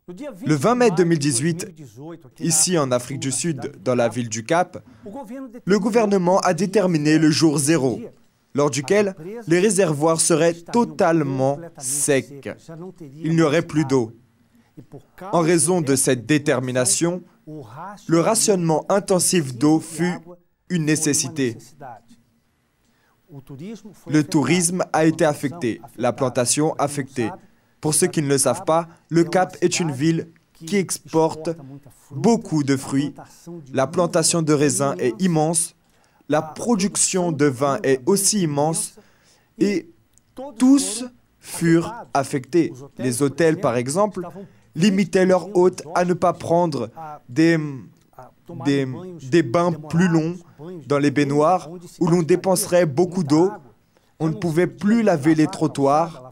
Le 20 mai 2018, ici en Afrique du Sud, dans la ville du Cap, le gouvernement a déterminé le jour zéro, lors duquel les réservoirs seraient totalement secs. Il n'y aurait plus d'eau. En raison de cette détermination, le rationnement intensif d'eau fut une nécessité. Le tourisme a été affecté, la plantation affectée. Pour ceux qui ne le savent pas, le Cap est une ville qui exporte beaucoup de fruits. La plantation de raisins est immense, la production de vin est aussi immense et tous furent affectés. Les hôtels, par exemple, limitaient leurs hôtes à ne pas prendre des bains plus longs dans les baignoires où l'on dépenserait beaucoup d'eau. On ne pouvait plus laver les trottoirs,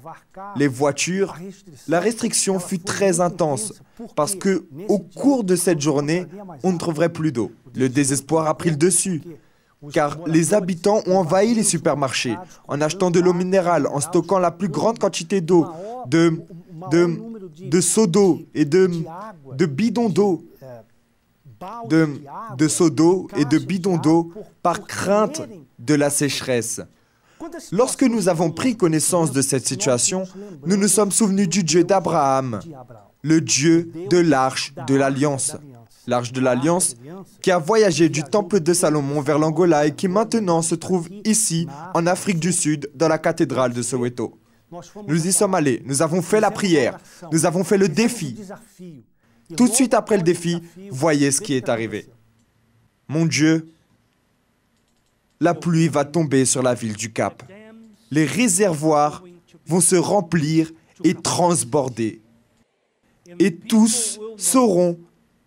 les voitures. La restriction fut très intense parce que, au cours de cette journée, on ne trouverait plus d'eau. Le désespoir a pris le dessus, car les habitants ont envahi les supermarchés en achetant de l'eau minérale, en stockant la plus grande quantité d'eau, de seaux d'eau et de bidons d'eau, de seaux d'eau et de bidons d'eau par crainte de la sécheresse. Lorsque nous avons pris connaissance de cette situation, nous nous sommes souvenus du Dieu d'Abraham, le Dieu de l'Arche de l'Alliance. L'Arche de l'Alliance qui a voyagé du temple de Salomon vers l'Angola et qui maintenant se trouve ici, en Afrique du Sud, dans la cathédrale de Soweto. Nous y sommes allés, nous avons fait la prière, nous avons fait le défi. Tout de suite après le défi, voyez ce qui est arrivé. Mon Dieu, la pluie va tomber sur la ville du Cap. Les réservoirs vont se remplir et transborder. Et tous sauront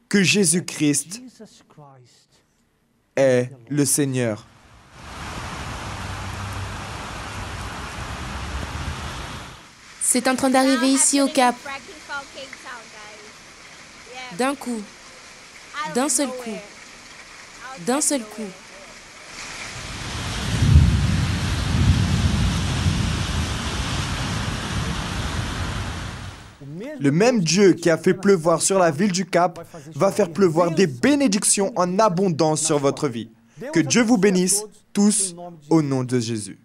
que Jésus-Christ est le Seigneur. C'est en train d'arriver ici au Cap. D'un coup. D'un seul coup. D'un seul coup. Le même Dieu qui a fait pleuvoir sur la ville du Cap va faire pleuvoir des bénédictions en abondance sur votre vie. Que Dieu vous bénisse tous au nom de Jésus.